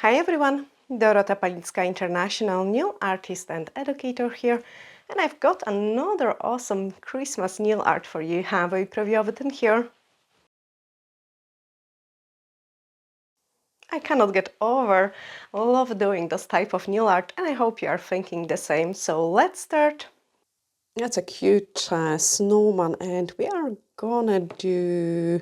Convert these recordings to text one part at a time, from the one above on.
Hi everyone, Dorota International nail artist and educator here, and I've got another awesome Christmas nail art for you. Have a preview of it in here. I cannot get over love doing this type of nail art, and I hope you are thinking the same. So let's start. That's a cute snowman, and we are gonna do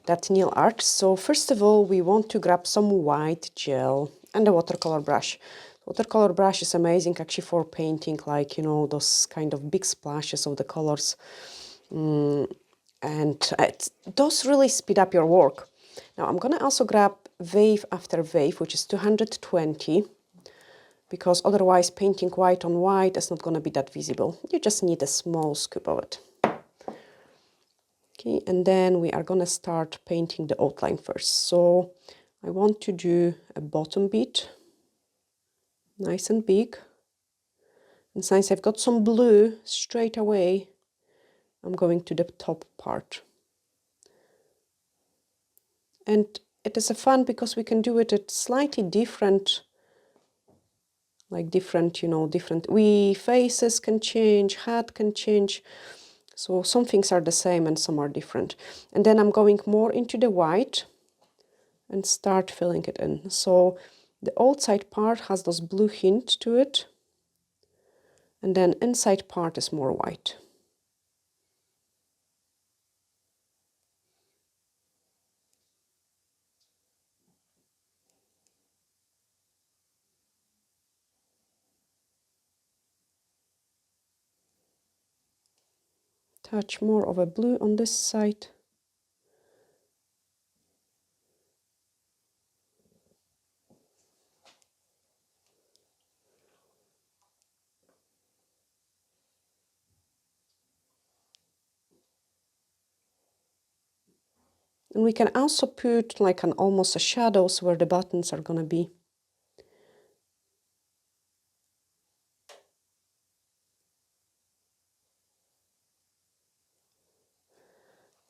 that nail art. So first of all, we want to grab some white gel and a watercolor brush. Watercolor brush is amazing actually for painting, like, you know, those kind of big splashes of the colors. And it does really speed up your work. Now I'm gonna also grab wave after wave, which is 220, because otherwise painting white on white is not gonna be that visible. You just need a small scoop of it. Okay, and then we are gonna start painting the outline first. So I want to do a bottom bead, nice and big. And since I've got some blue straight away, I'm going to the top part. And it is a fun because we can do it at slightly different, like different, you know, different, faces can change, hat can change. So some things are the same and some are different. And then I'm going more into the white and start filling it in. So the outside part has this blue hint to it, and then inside part is more white. Touch more of a blue on this side. And we can also put like an almost a shadows where the buttons are gonna be.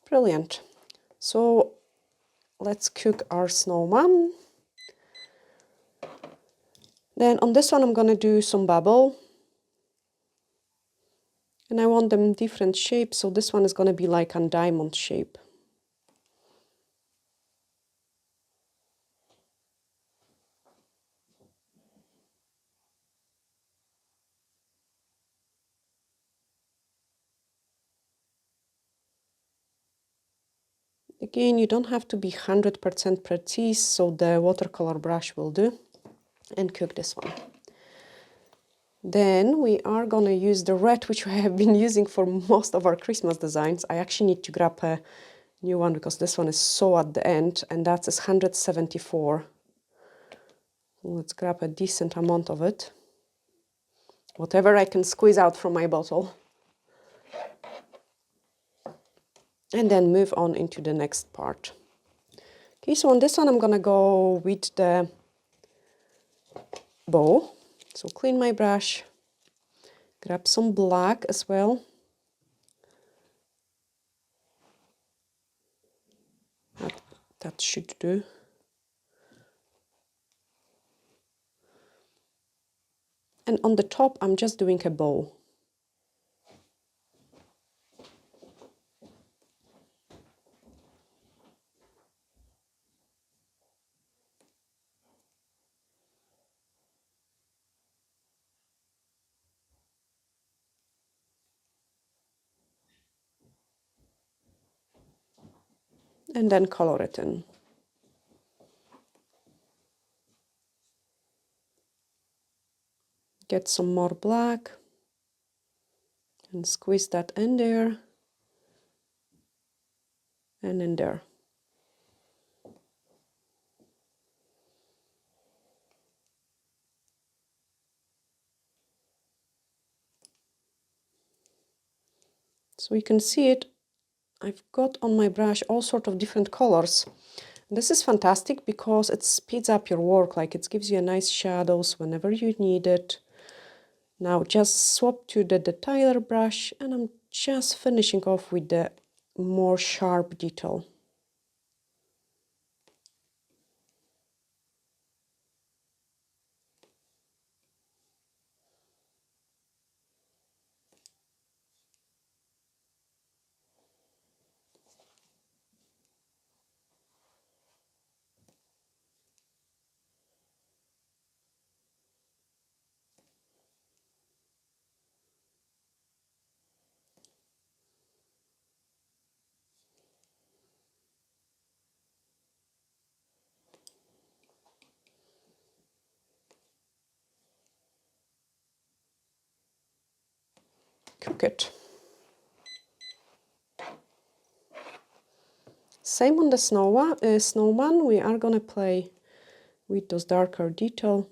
Brilliant. So let's cook our snowman. Then on this one I'm gonna do some bubble. And I want them different shapes, so this one is gonna be like a diamond shape. Again, you don't have to be 100% precise, so the watercolor brush will do. And cook this one. Then we are gonna use the red, which we have been using for most of our Christmas designs. I actually need to grab a new one because this one is so at the end, and that is 174. Let's grab a decent amount of it. Whatever I can squeeze out from my bottle. And then move on into the next part. Okay, so on this one I'm gonna go with the bow. So clean my brush, grab some black as well. That should do. And on the top I'm just doing a bow. And then color it in. Get some more black and squeeze that in there and in there. So you can see it, I've got on my brush all sorts of different colors. This is fantastic because it speeds up your work, like it gives you a nice shadows whenever you need it. Now just swap to the detailer brush and I'm just finishing off with the more sharp detail. cook it. Same on the snowman, we are gonna play with those darker detail.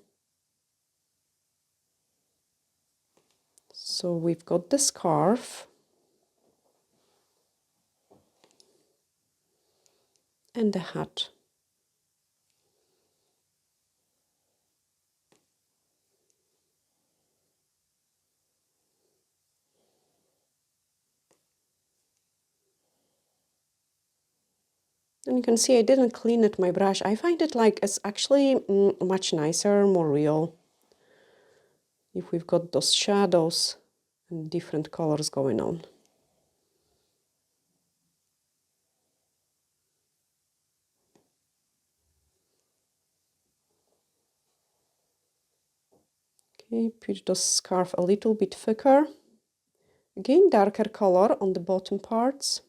So we've got the scarf and the hat. And you can see I didn't clean it my brush. I find it like it's actually much nicer, more real. If we've got those shadows and different colors going on. Okay, put the scarf a little bit thicker. Again, darker color on the bottom parts.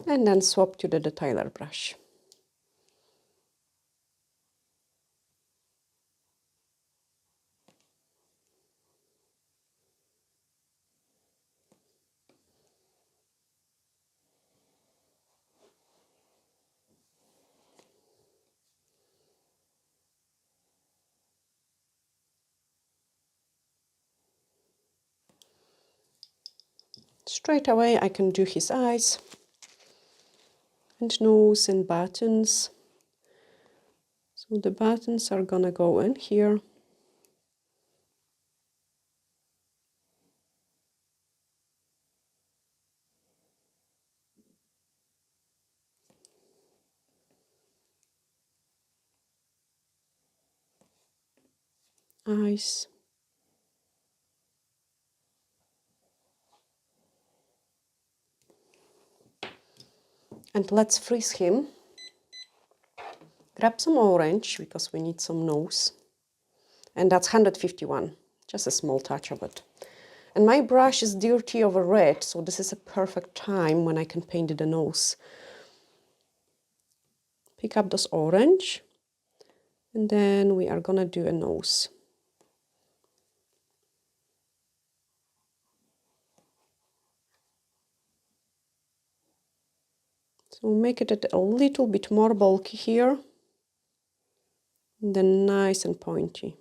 And then swap to the detailer brush. Straight away I can do his eyes and nose and buttons. So the buttons are gonna go in here. Eyes. And let's freeze him. Grab some orange because we need some nose. And that's 151, just a small touch of it. And my brush is dirty over red, so this is a perfect time when I can paint the nose. Pick up this orange, and then we are gonna do a nose. So make it a little bit more bulky here, and then nice and pointy.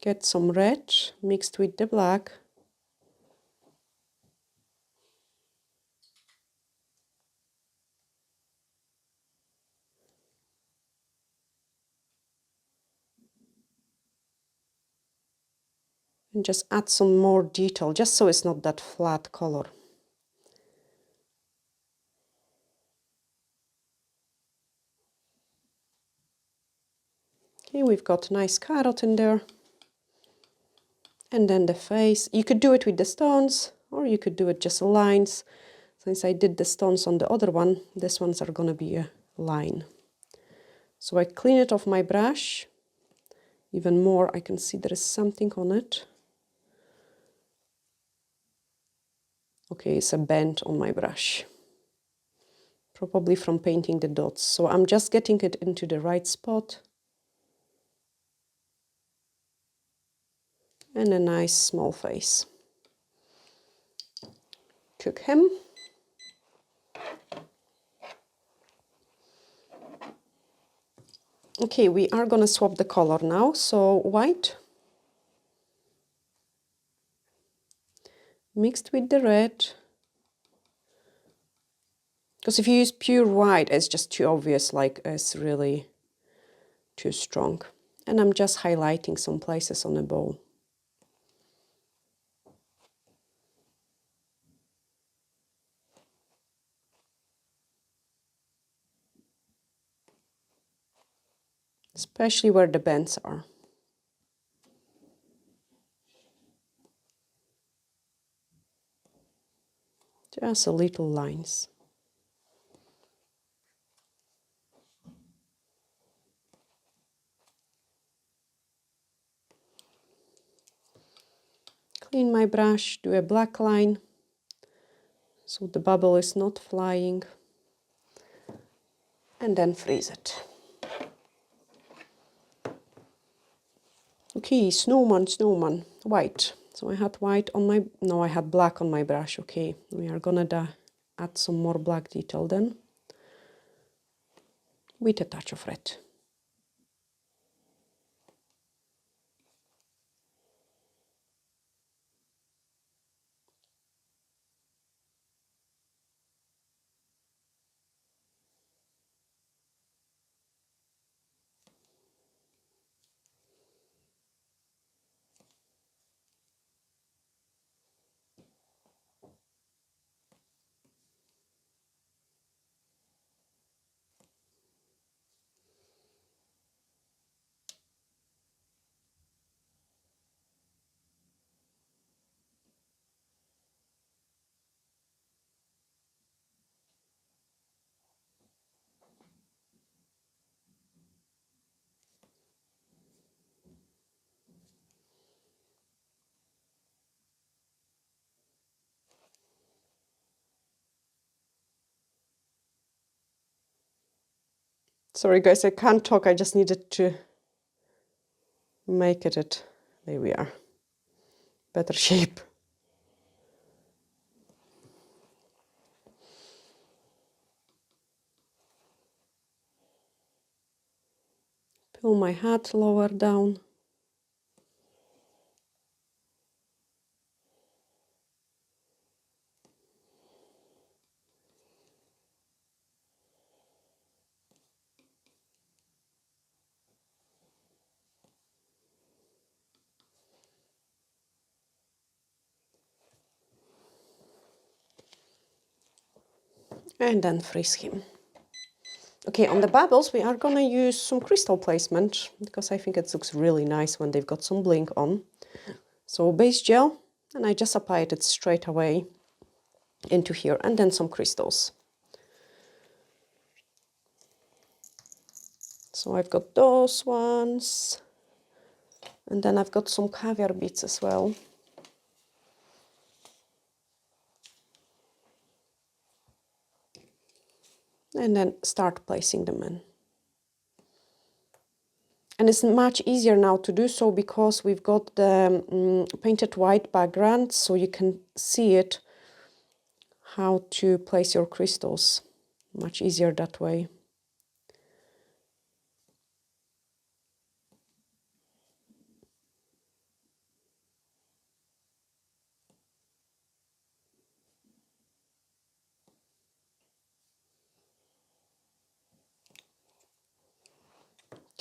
Get some red mixed with the black. And just add some more detail, just so it's not that flat color. Okay, we've got a nice carrot in there. And then the face. You could do it with the stones, or you could do it just lines. Since I did the stones on the other one, these ones are gonna be a line. So I clean it off my brush. Even more, I can see there is something on it. Okay, it's a bend on my brush. Probably from painting the dots. So I'm just getting it into the right spot. And a nice small face. Cook him. Okay, we are gonna swap the color now. So white mixed with the red. Because if you use pure white, it's just too obvious, like it's really too strong. And I'm just highlighting some places on the bowl. Especially where the bends are. Just a little lines. Clean my brush, do a black line so the bubble is not flying, and then freeze it. Okay, snowman, snowman, white. So I had white on my, no, I had black on my brush. Okay, we are gonna add some more black detail then, with a touch of red. Sorry guys, I can't talk, I just needed to make it, there we are, better shape. Pull my hat lower down. And then freeze him. Okay, on the bubbles we are gonna use some crystal placement because I think it looks really nice when they've got some bling on. So base gel, and I just applied it straight away into here, and then some crystals. So I've got those ones, and then I've got some caviar beads as well. And then start placing them in. And it's much easier now to do so because we've got the painted white background, so you can see it, how to place your crystals. Much easier that way.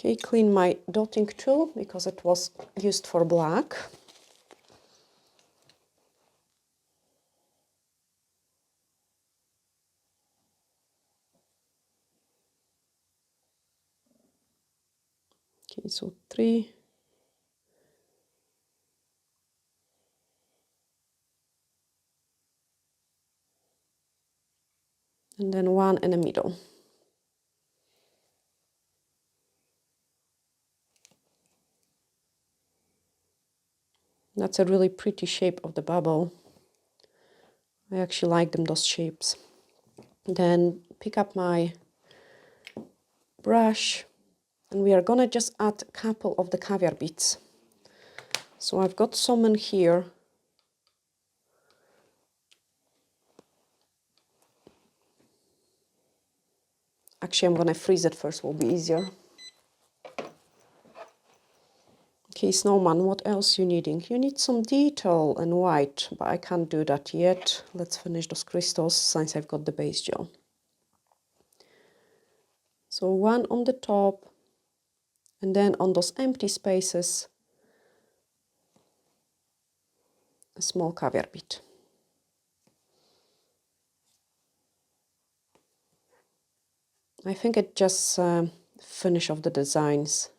Okay, clean my dotting tool because it was used for black. Okay, so 3. And then 1 in the middle. That's a really pretty shape of the bubble. I actually like them, those shapes. Then pick up my brush, and we are gonna just add a couple of the caviar beads. So I've got some in here. Actually, I'm gonna freeze it first, will be easier. Okay, snowman, what else you needing? You need some detail in white, but I can't do that yet. Let's finish those crystals since I've got the base gel. So 1 on the top, and then on those empty spaces, a small caviar bead. I think it just finish off the designs,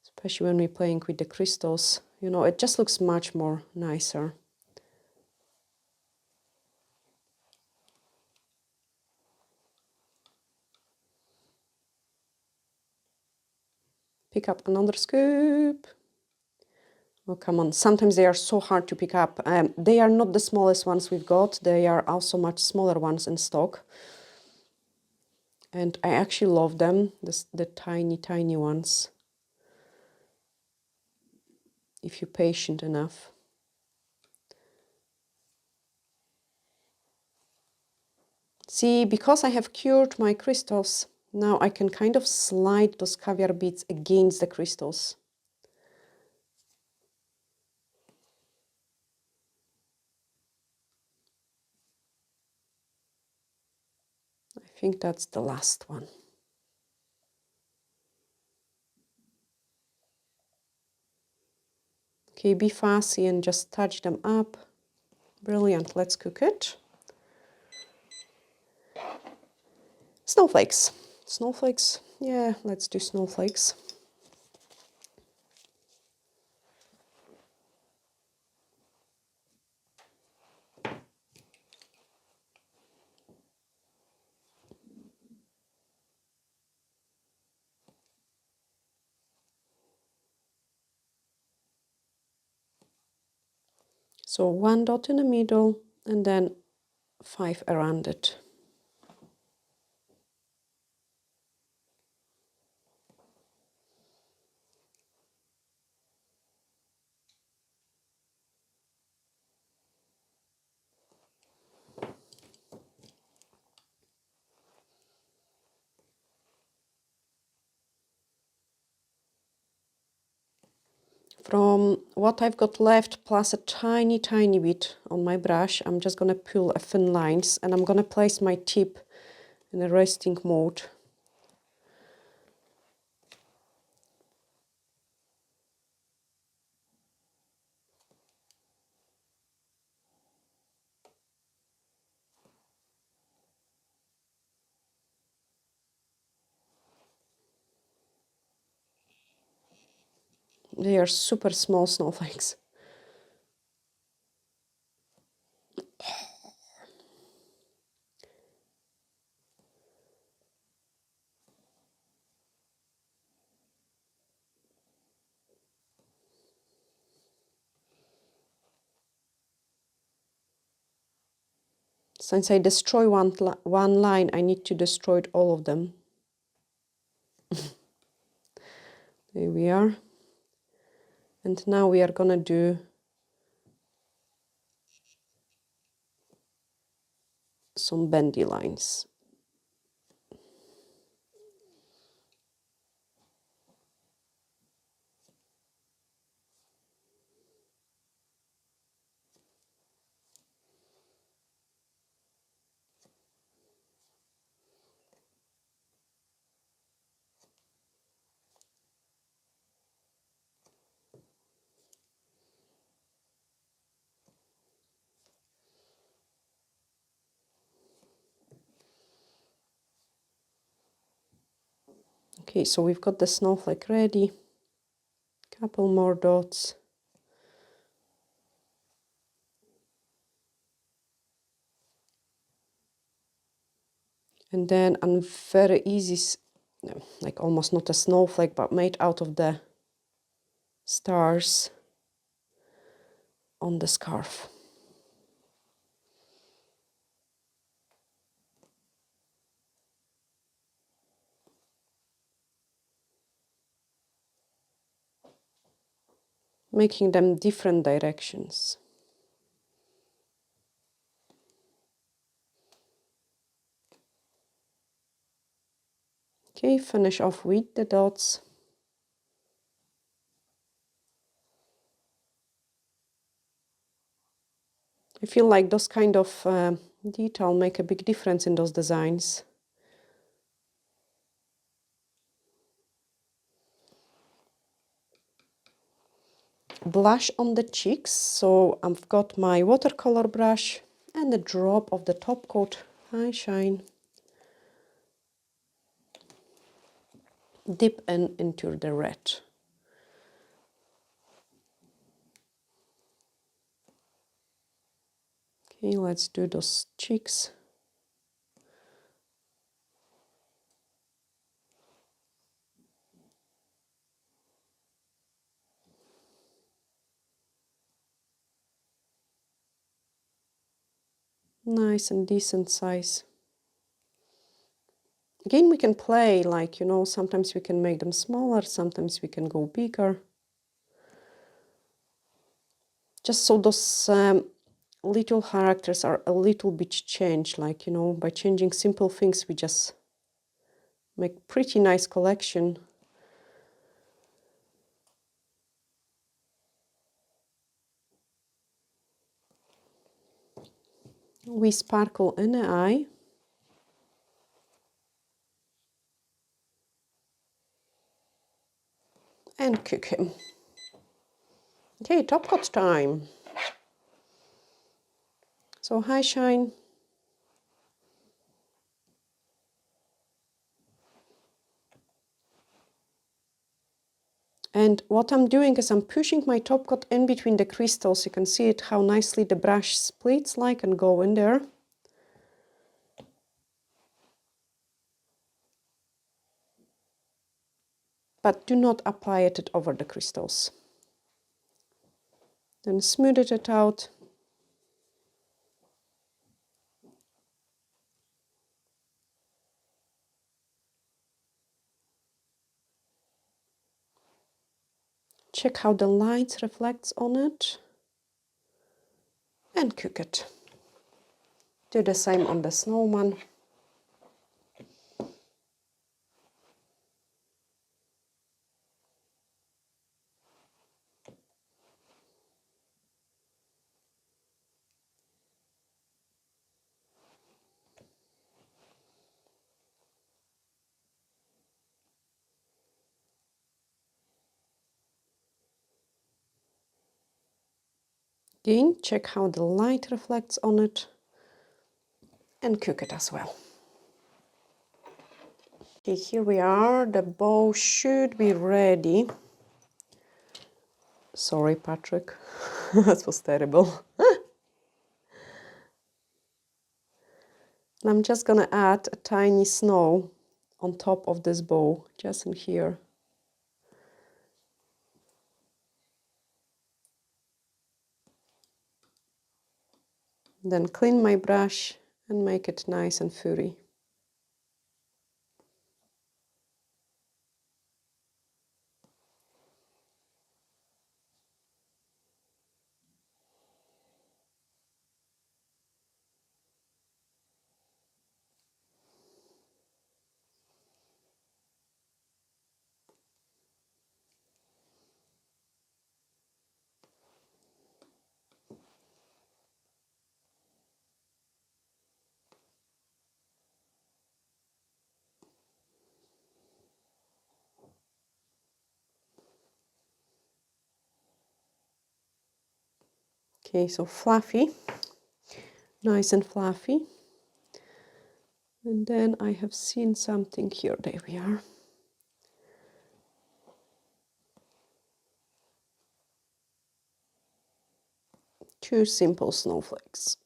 especially when we're playing with the crystals. You know, it just looks much more nicer. Pick up another scoop. Oh, come on. Sometimes they are so hard to pick up. They are not the smallest ones we've got. They are also much smaller ones in stock. And I actually love them, the tiny, tiny ones, if you're patient enough. See, because I have cured my crystals, now I can kind of slide those caviar beads against the crystals. I think that's the last one. Okay, be fussy and just touch them up. Brilliant, let's cook it. Snowflakes. Snowflakes, yeah, let's do snowflakes. So 1 dot in the middle and then 5 around it. From what I've got left, plus a tiny, tiny bit on my brush, I'm just gonna pull a thin lines and I'm gonna place my tip in a resting mode. They are super small snowflakes. Since I destroy one line, I need to destroy all of them. There we are. And now we are gonna do some bendy lines. Okay, so we've got the snowflake ready. Couple more dots. And then a very easy, like almost not a snowflake, but made out of the stars on the scarf. Making them different directions. Okay, finish off with the dots. I feel like those kind of detail make a big difference in those designs. Blush on the cheeks, so I've got my watercolor brush and a drop of the top coat High Shine. Dip into the red. Okay, let's do those cheeks. Nice and decent size. Again, we can play, like, you know, sometimes we can make them smaller, sometimes we can go bigger. Just so those little characters are a little bit changed, like, you know, by changing simple things, we just make pretty nice collection. We sparkle in the eye. And cook him. Okay, top coat time. So high shine. And what I'm doing is I'm pushing my top coat in between the crystals. You can see it, how nicely the brush splits like and go in there. But do not apply it over the crystals. Then smooth it out. Check how the light reflects on it. And cook it. Do the same on the snowman. Again, check how the light reflects on it. And cook it as well. Okay, here we are. The bow should be ready. Sorry, Patrick. That was terrible. And I'm just gonna add a tiny snow on top of this bow, just in here. Then clean my brush and make it nice and furry. Okay, so fluffy, nice and fluffy. And then I have seen something here. There we are. Two simple snowflakes.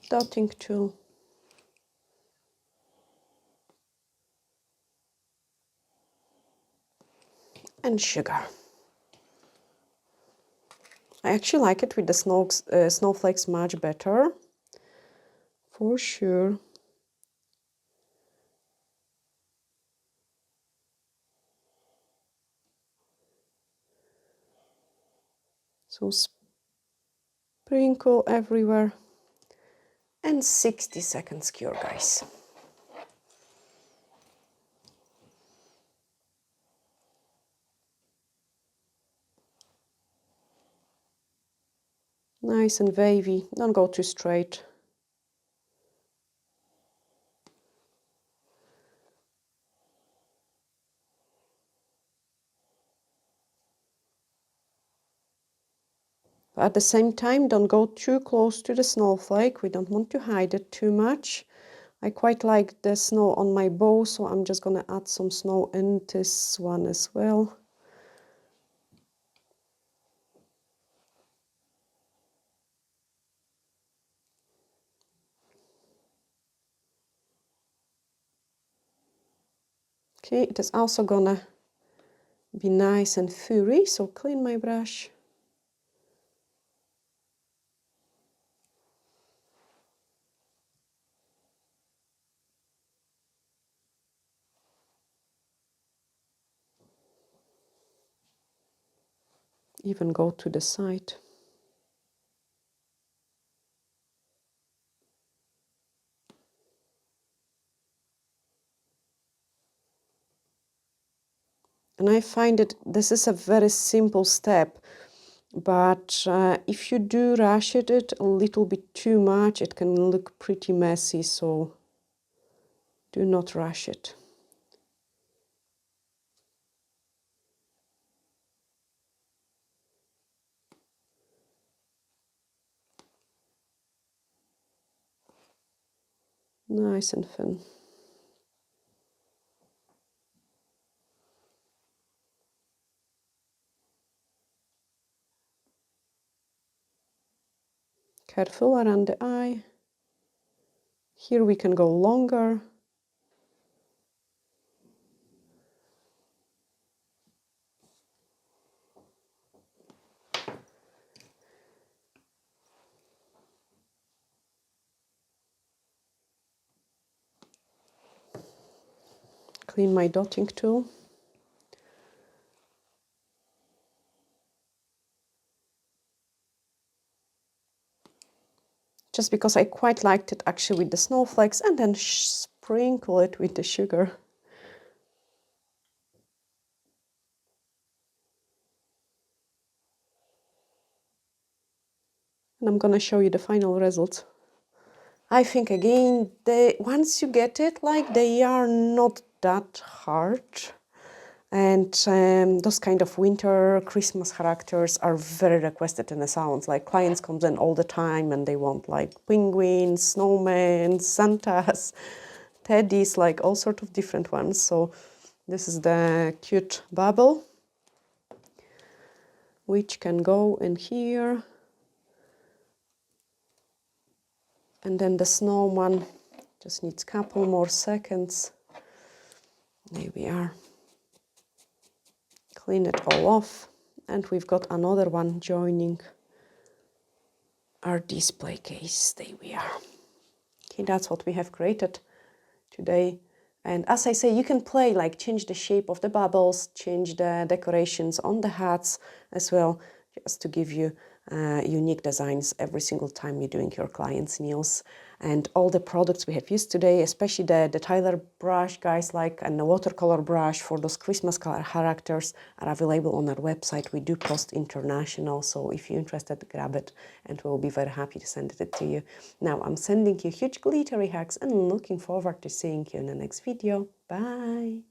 Dotting tool. And sugar. I actually like it with the snowflakes much better, for sure. So sprinkle everywhere. And 60 seconds cure, guys. Nice and wavy, don't go too straight. But at the same time, don't go too close to the snowflake. We don't want to hide it too much. I quite like the snow on my bow, so I'm just gonna add some snow in this one as well. Okay, it is also gonna be nice and furry, so clean my brush. Even go to the side. And I find it, this is a very simple step, but if you do rush it a little bit too much, it can look pretty messy, so do not rush it. Nice and thin. Careful around the eye. Here we can go longer. Clean my dotting tool. Just because I quite liked it actually with the snowflakes, and then sprinkle it with the sugar. And I'm gonna show you the final result. I think again, once you get it, like, they are not that hard. And those kind of winter Christmas characters are very requested in the salons. Like, clients come in all the time and they want like penguins, snowmen, Santas, teddies, like all sort of different ones. So this is the cute bauble, which can go in here. And then the snowman just needs a couple more seconds. There we are. Clean it all off. And we've got another one joining our display case. There we are. Okay, that's what we have created today. And as I say, you can play, like change the shape of the bubbles, change the decorations on the hats as well, just to give you unique designs every single time you're doing your clients' nails. And all the products we have used today, especially the Tyler brush, guys, like, and the watercolor brush for those Christmas color characters, are available on our website. We do post international, so if you're interested, grab it, and we'll be very happy to send it to you. Now, I'm sending you huge glittery hugs and looking forward to seeing you in the next video. Bye!